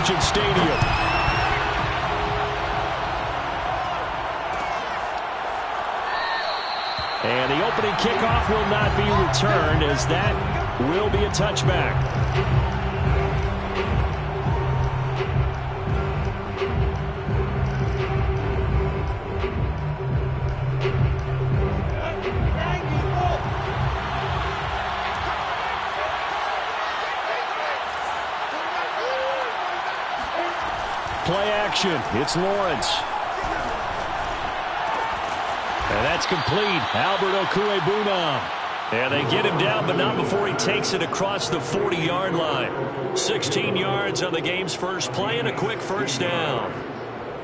Allegiant Stadium. And the opening kickoff will not be returned, as that will be a touchback. Play action. It's Lawrence. And that's complete. Albert Okwuegbunam. And they get him down, but not before he takes it across the 40-yard line. 16 yards on the game's first play and a quick first down.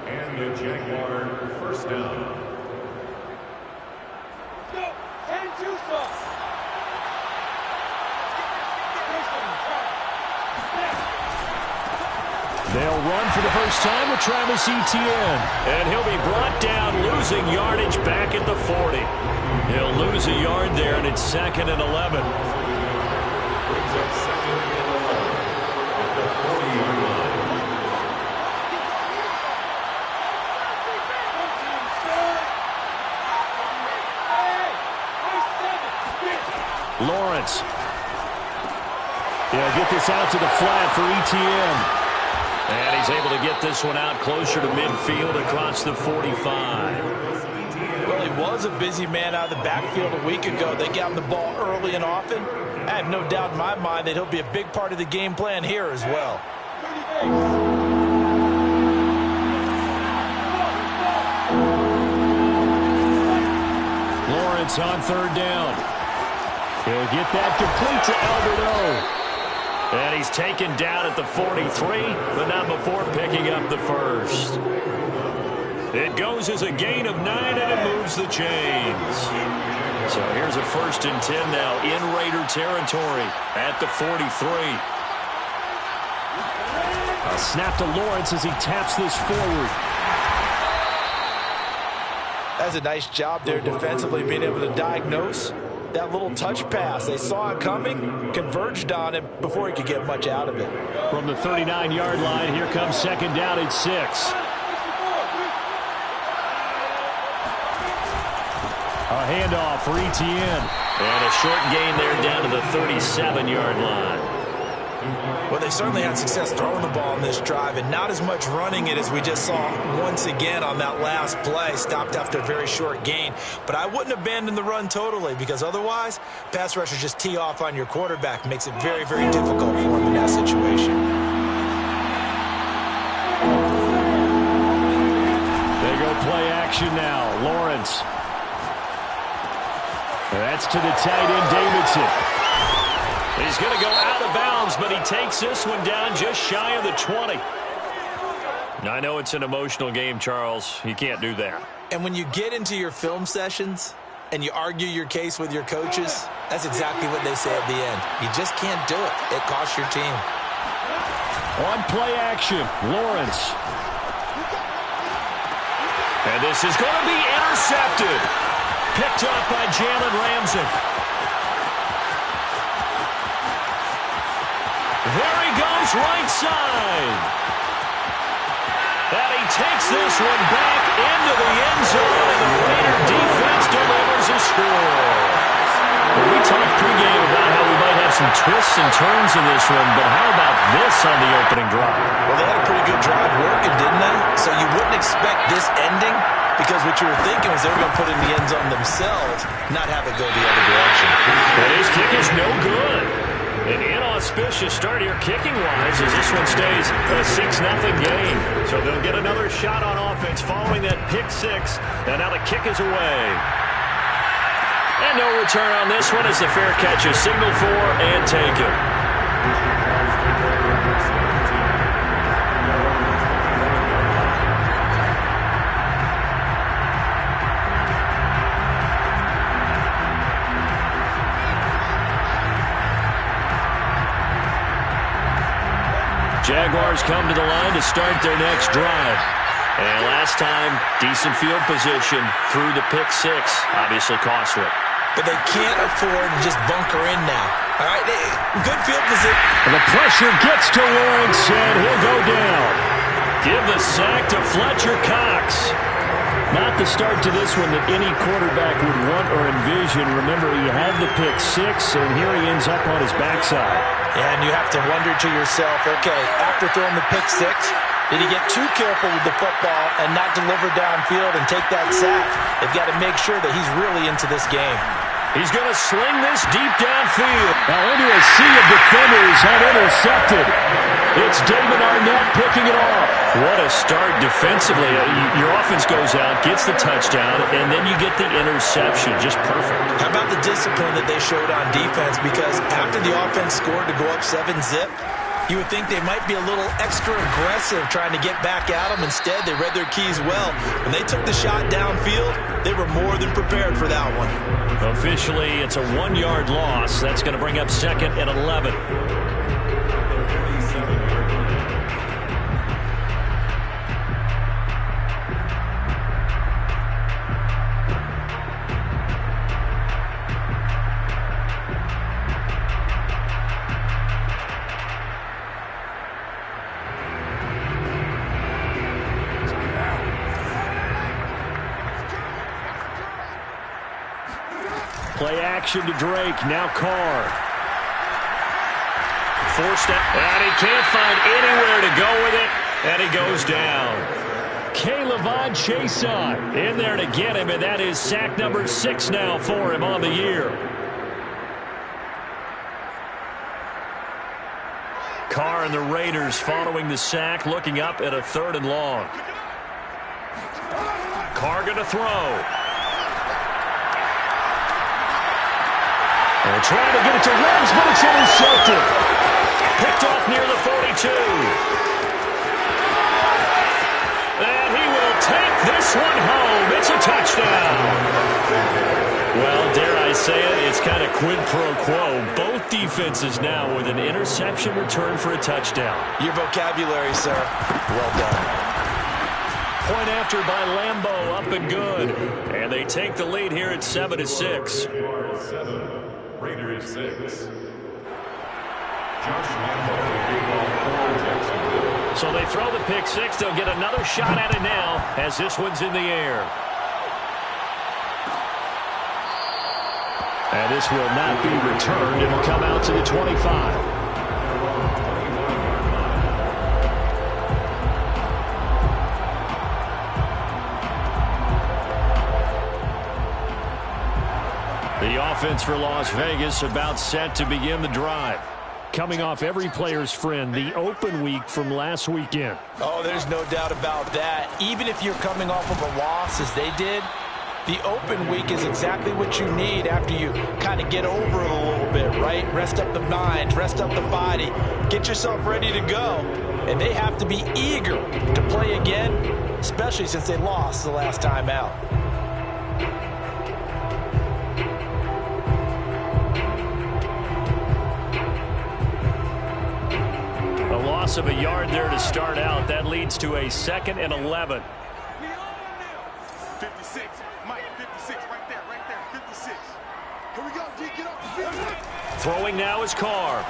And the Jaguar first down. They'll run for the first time with Travis Etienne. And he'll be brought down, losing yardage back at the 40. He'll lose a yard there, and it's 2nd and 11. Brings up 2nd and 11 at the 40-yard line. Lawrence. He'll get this out to the flat for Etienne. And he's able to get this one out closer to midfield across the 45. Well, he was a busy man out of the backfield a week ago. They got him the ball early and often. I have no doubt in my mind that he'll be a big part of the game plan here as well. Lawrence on 3rd down. He'll get that complete to Albert O. And he's taken down at the 43, but not before picking up the first. It goes as a gain of 9, and it moves the chains. So here's a 1st and 10 now in Raider territory at the 43. A snap to Lawrence as he taps this forward. That's a nice job there defensively, being able to diagnose that little touch pass. They saw it coming, converged on him before he could get much out of it. From the 39-yard line, here comes 2nd down at 6. A handoff for Etienne. And a short gain there down to the 37-yard line. Well, they certainly had success throwing the ball in this drive, and not as much running it as we just saw once again on that last play. Stopped after a very short gain. But I wouldn't abandon the run totally, because otherwise, pass rushers just tee off on your quarterback. Makes it very, very difficult for him in that situation. They go play action now. Lawrence. That's to the tight end, Davidson. He's going to go out of bounds, but he takes this one down just shy of the 20. I know it's an emotional game, Charles. You can't do that. And when you get into your film sessions and you argue your case with your coaches, that's exactly what they say at the end. You just can't do it. It costs your team. On play action, Lawrence. And this is going to be intercepted. Picked up by Jalen Ramsey. There he goes, right side. And he takes this one back into the end zone, and the Raider defense delivers a score. Well, we talked pregame about how we might have some twists and turns in this one, but how about this on the opening drive? Well, they had a pretty good drive working, didn't they? So you wouldn't expect this ending, because what you were thinking was they were going to put it in the end zone themselves, not have it go the other direction. But his kick is no good. An inauspicious start here kicking-wise as this one stays a 6-0 game. So they'll get another shot on offense following that pick 6. And now the kick is away. And no return on this one as the fair catch is signaled for and taken. Jaguars come to the line to start their next drive. And last time, decent field position through the pick 6. Obviously costly. but they can't afford to just bunker in now. All right, good field position. The pressure gets to Lawrence, and he'll go down. Give the sack to Fletcher Cox. Not the start to this one that any quarterback would want or envision. Remember, he had the pick six, and here he ends up on his backside. Yeah, and you have to wonder to yourself, okay, after throwing the pick six, did he get too careful with the football and not deliver downfield and take that sack? They've got to make sure that he's really into this game. He's going to sling this deep downfield. Now into a sea of defenders have intercepted. It's David Arnett picking it off. What a start defensively. Your offense goes out, gets the touchdown, and then you get the interception. Just perfect. How about the discipline that they showed on defense? Because after the offense scored to go up 7-zip, you would think they might be a little extra aggressive trying to get back at them. Instead, they read their keys well. When they took the shot downfield, they were more than prepared for that one. Officially, it's a 1-yard loss. That's going to bring up 2nd and 11. Play action to Drake. Now Carr. Forced it. And he can't find anywhere to go with it. And he goes down. K'Lavon Chaisson in there to get him. And that is sack number 6 now for him on the year. Carr and the Raiders following the sack, looking up at a 3rd and long. Carr going to throw. And trying to get it to Ruggs, but it's intercepted. Picked off near the 42. And he will take this one home. It's a touchdown. Well, dare I say it, it's kind of quid pro quo. Both defenses now with an interception return for a touchdown. Your vocabulary, sir. Well done. Point after by Lambeau, up and good. And they take the lead here at 7-6. Raiders 6. Josh Lambeau will give ball 4 Jacksonville. So they throw the pick six. They'll get another shot at it now as this one's in the air. And this will not be returned. It'll come out to the 25. The offense for Las Vegas about set to begin the drive. Coming off every player's friend, the open week from last weekend. Oh, there's no doubt about that. Even if you're coming off of a loss as they did, the open week is exactly what you need after you kind of get over it a little bit, right? Rest up the mind, rest up the body, get yourself ready to go. And they have to be eager to play again, especially since they lost the last time out. Loss of a yard there to start out. That leads to a 2nd and 11. 56, Mike, 56, right there, 56. Here we go, D, get up the field. Throwing now is Carr.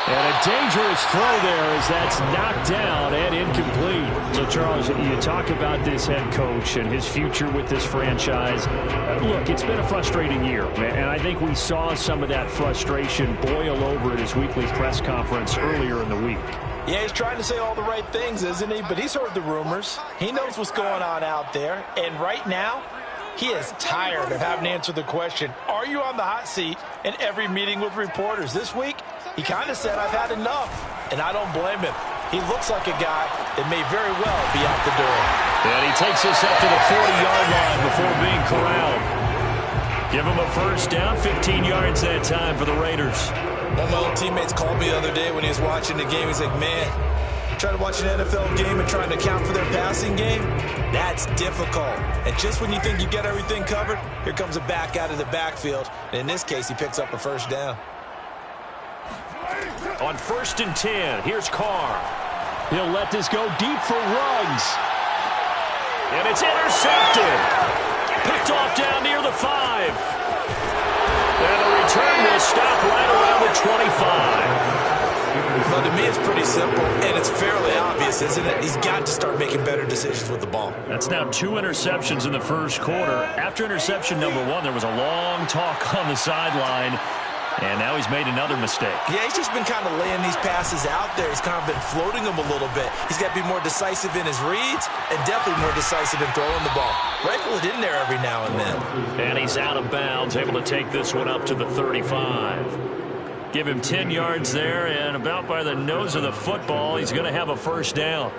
And a dangerous throw there as that's knocked down and incomplete. So, Charles, you talk about this head coach and his future with this franchise. Look, it's been a frustrating year, and I think we saw some of that frustration boil over at his weekly press conference earlier in the week. Yeah, he's trying to say all the right things, isn't he? But he's heard the rumors. He knows what's going on out there. And right now, he is tired of having to answer the question, are you on the hot seat in every meeting with reporters? This week, he kind of said, I've had enough. And I don't blame him. He looks like a guy that may very well be out the door. And he takes us up to the 40-yard line before being corralled. Give him a first down, 15 yards that time for the Raiders. One of my old teammates called me the other day when he was watching the game. He's like, man, trying to watch an NFL game and trying to account for their passing game, that's difficult. And just when you think you get everything covered, here comes a back out of the backfield. And in this case, he picks up a first down. On 1st and 10, here's Carr. He'll let this go deep for Ruggs. And it's intercepted. Picked off down near the 5. And the return will stop right around the 25. Well, to me, it's pretty simple, and it's fairly obvious, isn't it? He's got to start making better decisions with the ball. That's now 2 interceptions in the first quarter. After interception number 1, there was a long talk on the sideline, and now he's made another mistake. Yeah, he's just been kind of laying these passes out there. He's kind of been floating them a little bit. He's got to be more decisive in his reads and definitely more decisive in throwing the ball. Rifle it in there every now and then. And he's out of bounds, able to take this one up to the 35. Give him 10 yards there, and about by the nose of the football, he's going to have a first down.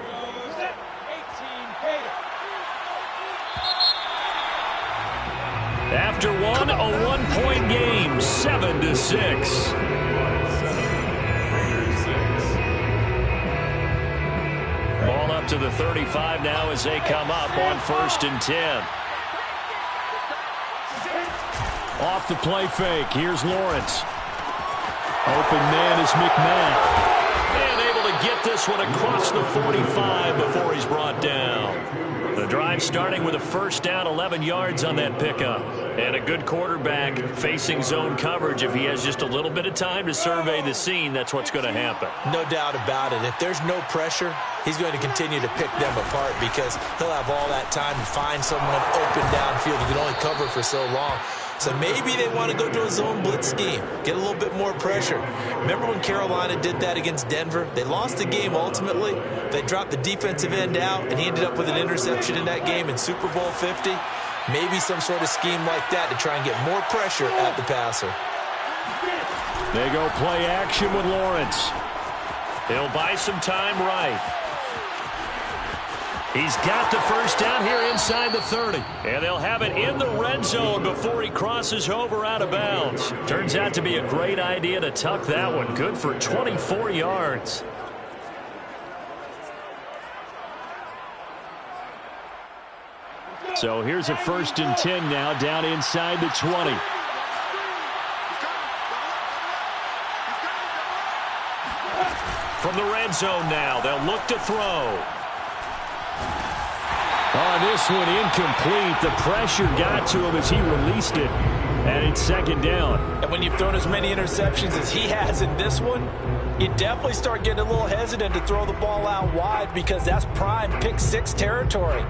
After one, a one-point game, 7-6. Ball up to the 35 now as they come up on 1st and 10. Off the play fake, here's Lawrence. Open man is McMahon. And able to get this one across the 45 before he's brought down. The drive starting with a first down, 11 yards on that pickup. And a good quarterback facing zone coverage. If he has just a little bit of time to survey the scene, that's what's going to happen. No doubt about it. If there's no pressure, he's going to continue to pick them apart because he'll have all that time to find someone open downfield. He can only cover for so long. So maybe they want to go to a zone blitz scheme, get a little bit more pressure. Remember when Carolina did that against Denver? They lost the game ultimately. They dropped the defensive end out, and he ended up with an interception in that game in Super Bowl 50. Maybe some sort of scheme like that to try and get more pressure at the passer. They go play action with Lawrence. He'll buy some time right. He's got the first down here inside the 30. And they'll have it in the red zone before he crosses over out of bounds. Turns out to be a great idea to tuck that one. Good for 24 yards. So here's a 1st and 10 now down inside the 20. From the red zone now, they'll look to throw. On this one, incomplete. The pressure got to him as he released it. And it's 2nd down. And when you've thrown as many interceptions as he has in this one, you definitely start getting a little hesitant to throw the ball out wide because that's prime pick 6 territory.